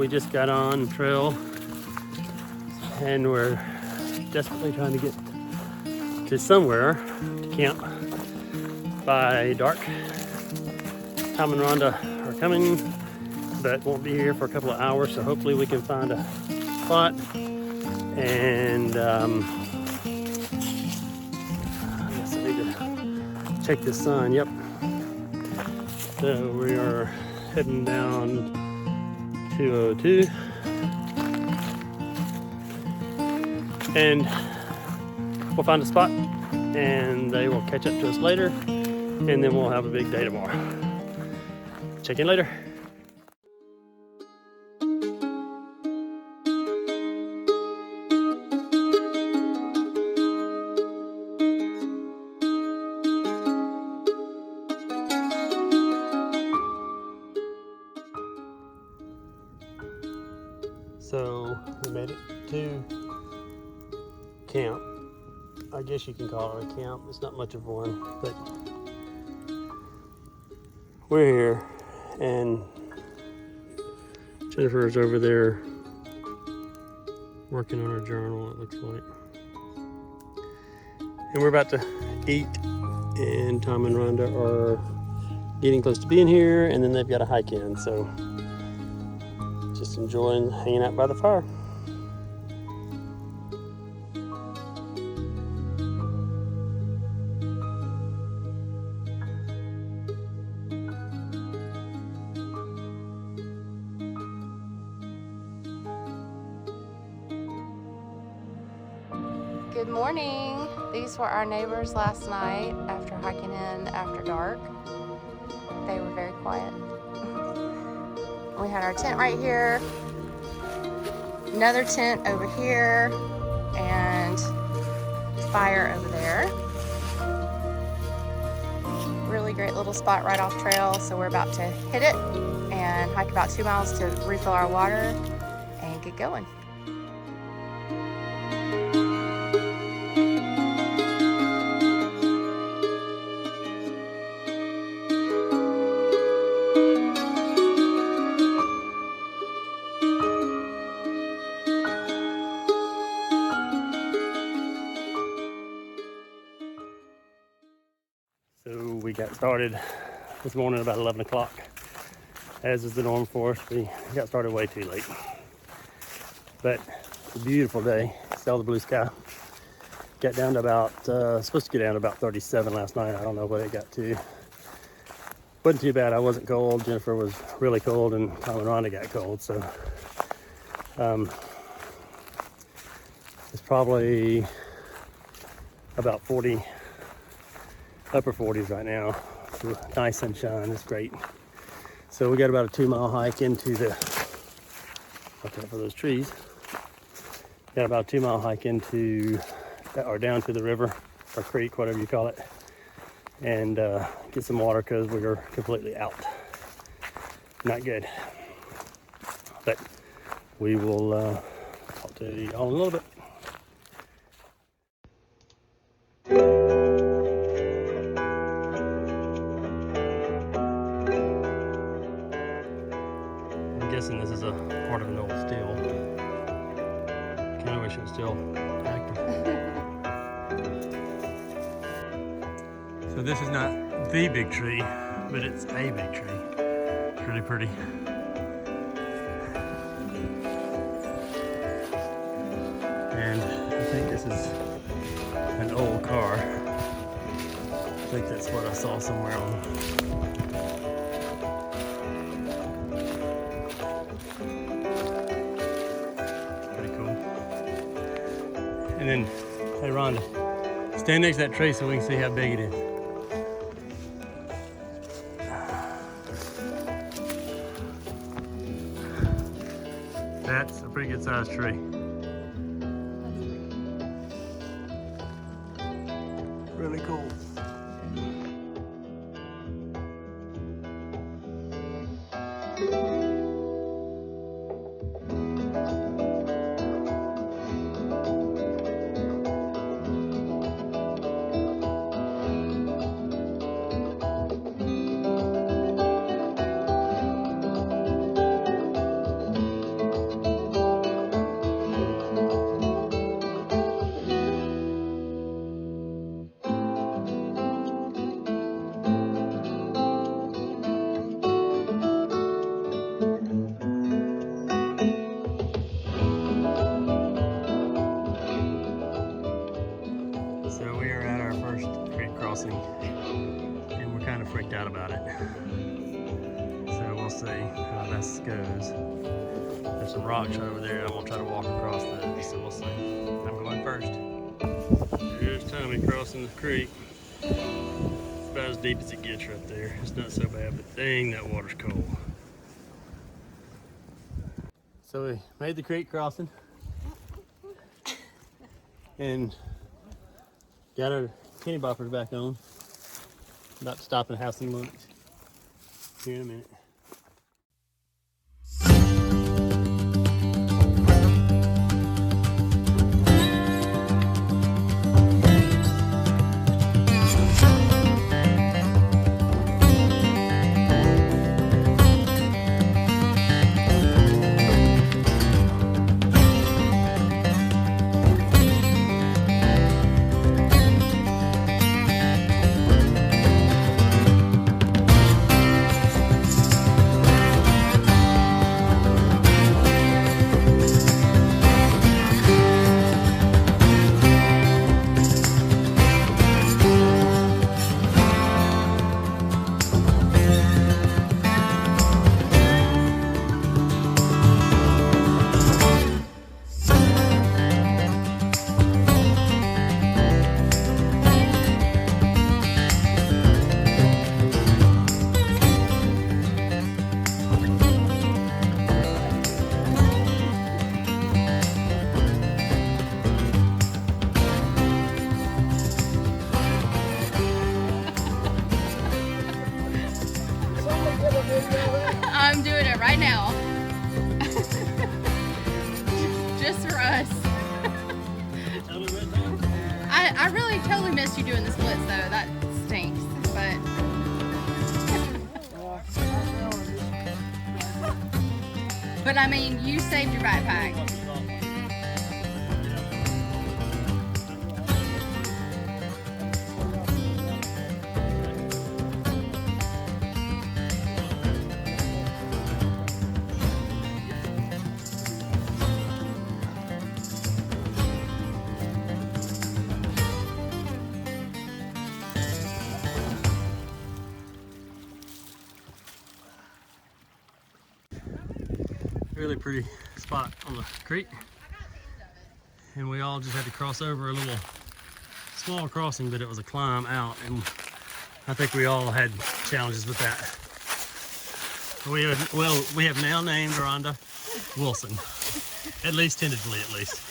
we just got on trail and we're desperately trying to get to somewhere to camp by dark. Tom and Rhonda are coming, but won't be here for a couple of hours, so hopefully we can find a spot. And I guess I need to check the sun. Yep. So we are heading down 202. And we'll find a spot and they will catch up to us later, and then we'll have a big day tomorrow. Check in later. So we made it to camp. I guess you can call it a camp. It's not much of one, but we're here and Jennifer's over there working on her journal, it looks like. And we're about to eat, and Tom and Rhonda are getting close to being here, and then they've got a hike in, so just enjoying hanging out by the fire. Good morning. These were our neighbors last night after hiking in after dark. They were very quiet. We had our tent right here, another tent over here, and fire over there. Really great little spot right off trail, so we're about to hit it and hike about 2 miles to refill our water and get going. So we got started this morning about 11 o'clock. As is the norm for us, we got started way too late. But it's a beautiful day, still the blue sky. Got down to about, supposed to get down to about 37 last night. I don't know what it got to. Wasn't too bad, I wasn't cold. Jennifer was really cold and Tom and Rhonda got cold. So it's probably about 40, upper 40s right now. So nice sunshine, it's great. So we got about a 2 mile hike into the, watch out for those trees. Got about a 2 mile hike into, or down to the river or creek, whatever you call it, and get some water because we were completely out. Not good. But we will talk to you all in a little bit. I'm guessing this is a part of an old still. Kind of wish it was still active. So this is not the big tree, but it's a big tree. It's really pretty. And I think this is an old car. I think that's what I saw somewhere on. And then, hey Rhonda, stand next to that tree so we can see how big it is. That's a pretty good sized tree. Really cool. crossing, and we're kind of freaked out about it. So we'll see how this goes. There's some rocks right over there. I'm gonna try to walk across those, so we'll see. I'm going first. Here's Tommy crossing the creek. It's about as deep as it gets right there. It's not so bad, but dang, that water's cold. So we made the creek crossing and got our kenny boppers back on. About to stop and have some lunch here in a minute. I'm doing it right now. Just for us. I really totally missed you doing the splits though. That stinks. But I mean, you saved your backpack. Really pretty spot on the creek, and we all just had to cross over a little small crossing, but it was a climb out, and I think we all had challenges with that. We have now named Rhonda Wilson, at least tentatively, at least.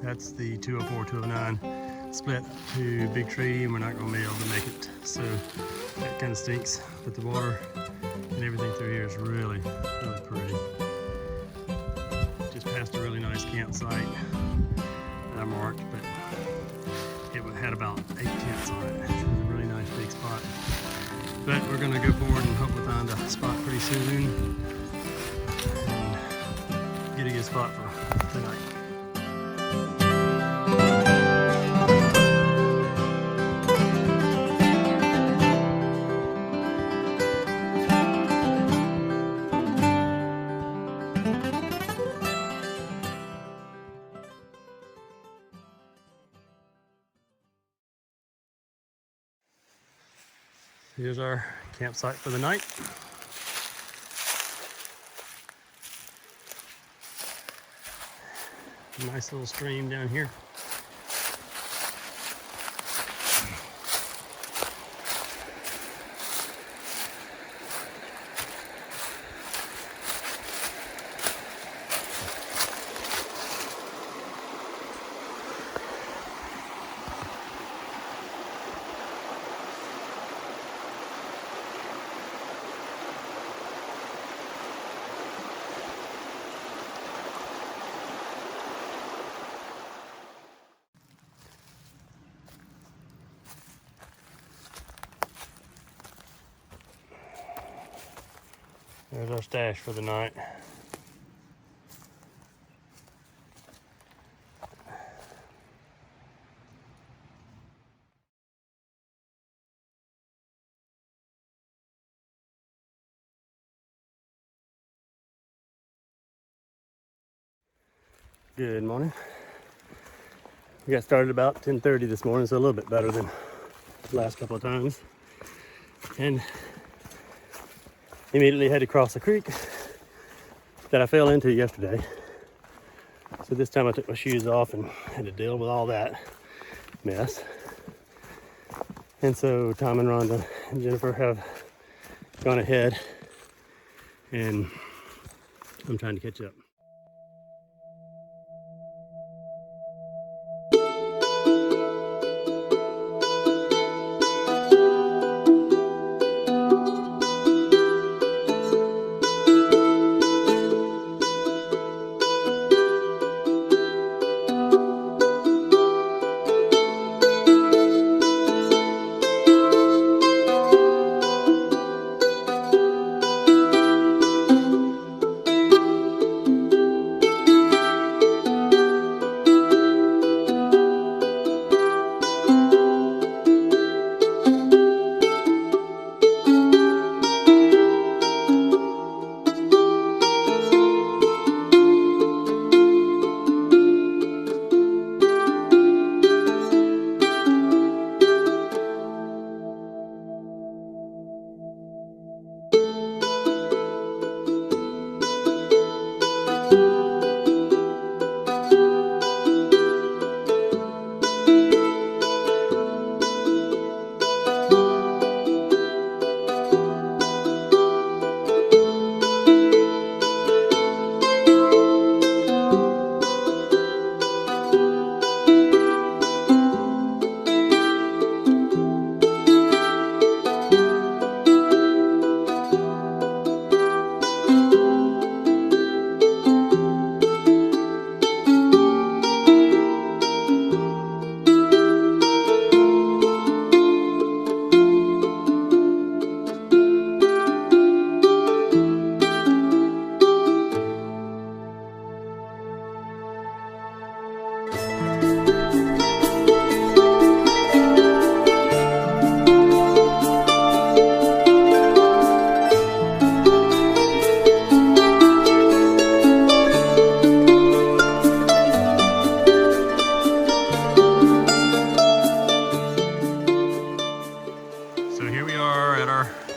That's the 204, 209 split to Big Tree, and we're not going to be able to make it. So that kind of stinks. But the water and everything through here is really, really pretty. Just passed a really nice campsite that I marked, but it had about 8 tents on it. It was a really nice big spot. But we're going to go forward and hopefully find a spot pretty soon and get a good spot for tonight. Here's our campsite for the night. Nice little stream down here. There's our stash for the night. Good morning. We got started about 10:30 this morning, so a little bit better than the last couple of times. And immediately had to cross a creek that I fell into yesterday. So this time I took my shoes off and had to deal with all that mess. And so Tom and Rhonda and Jennifer have gone ahead, and I'm trying to catch up.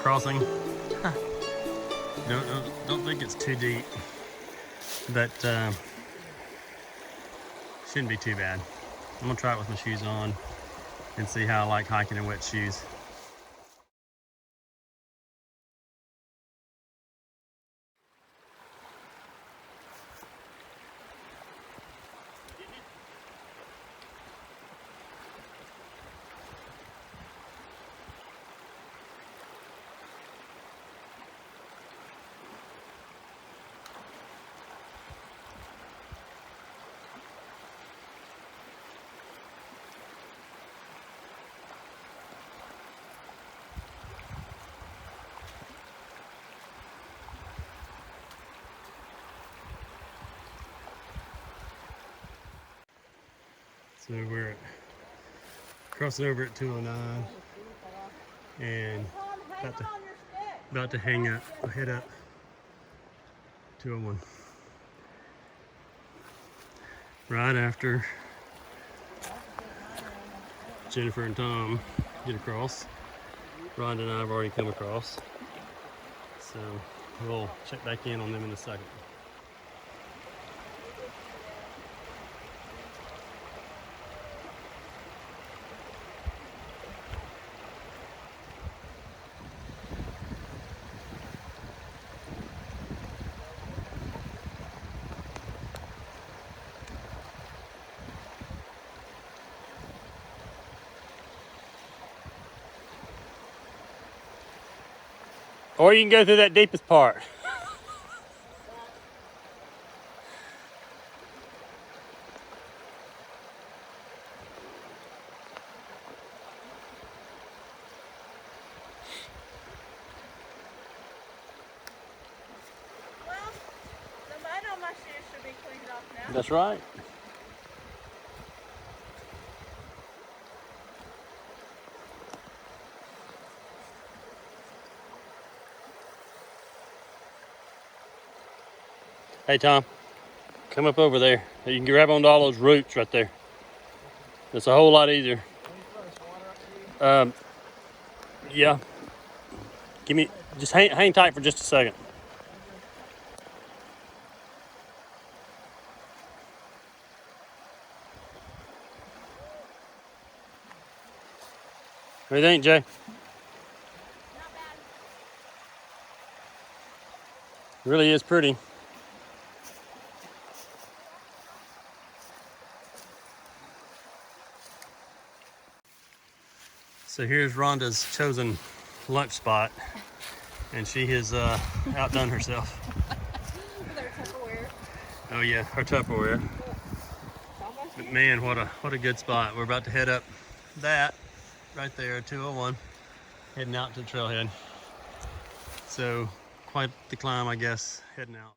Crossing. Don't think it's too deep, but shouldn't be too bad. I'm gonna try it with my shoes on and see how I like hiking in wet shoes. So we're crossing over at 209 and about to hang up, head up 201. Right after Jennifer and Tom get across. Rhonda and I have already come across. So we'll check back in on them in a second. Or you can go through that deepest part. Well, the mud on my shoes should be cleaned off now. That's right. Hey Tom, come up over there. You can grab onto all those roots right there. It's a whole lot easier. Yeah. Give me, just hang tight for just a second. What do you think, Jay? Not bad. It really is pretty. So here's Rhonda's chosen lunch spot, and she has outdone herself. Their Tupperware. Oh yeah, her Tupperware. But man, what a good spot. We're about to head up that right there, 201, heading out to the trailhead. So quite the climb, I guess, heading out.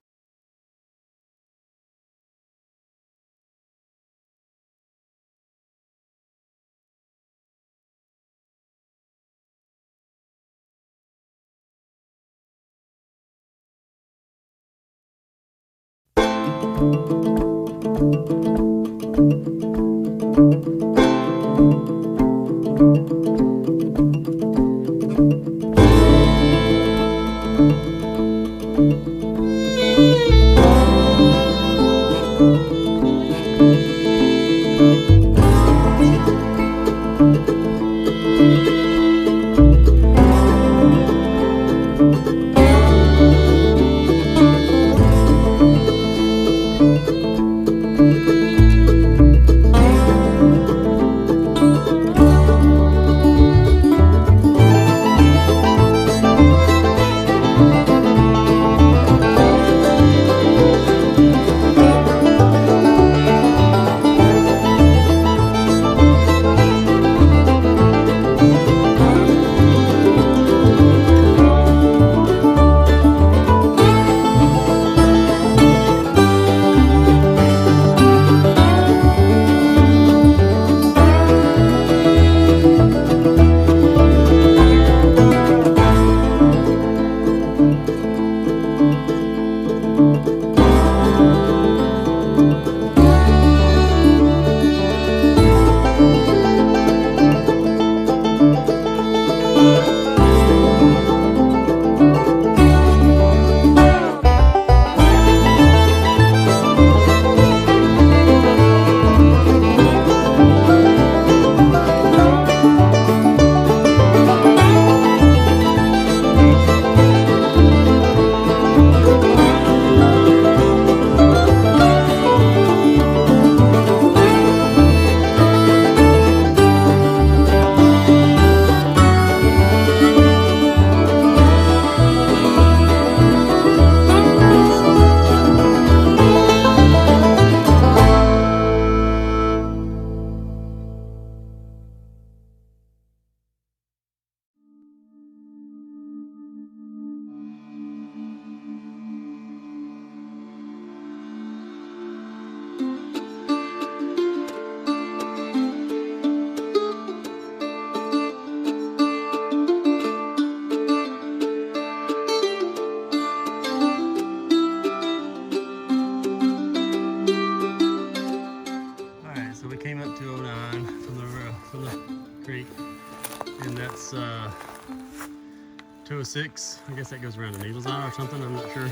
6. I guess that goes around the Needle's Eye or something, I'm not sure.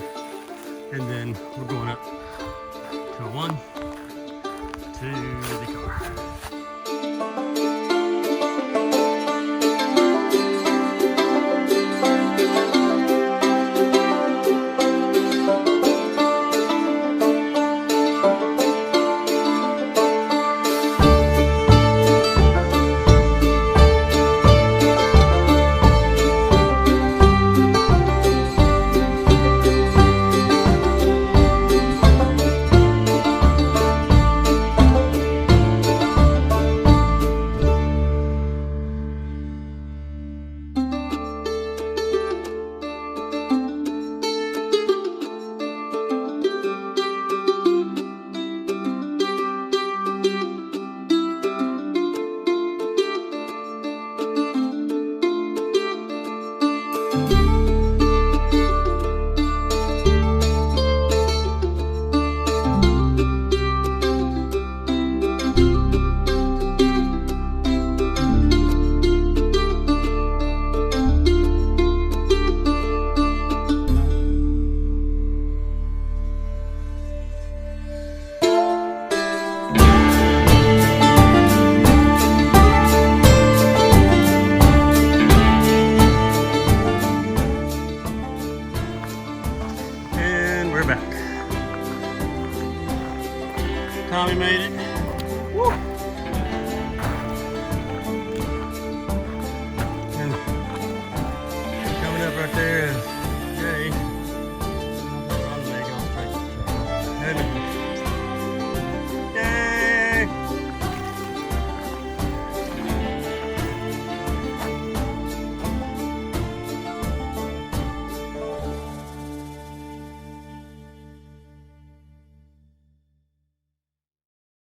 And then we're going up to a 1 to the car. Tommy made it.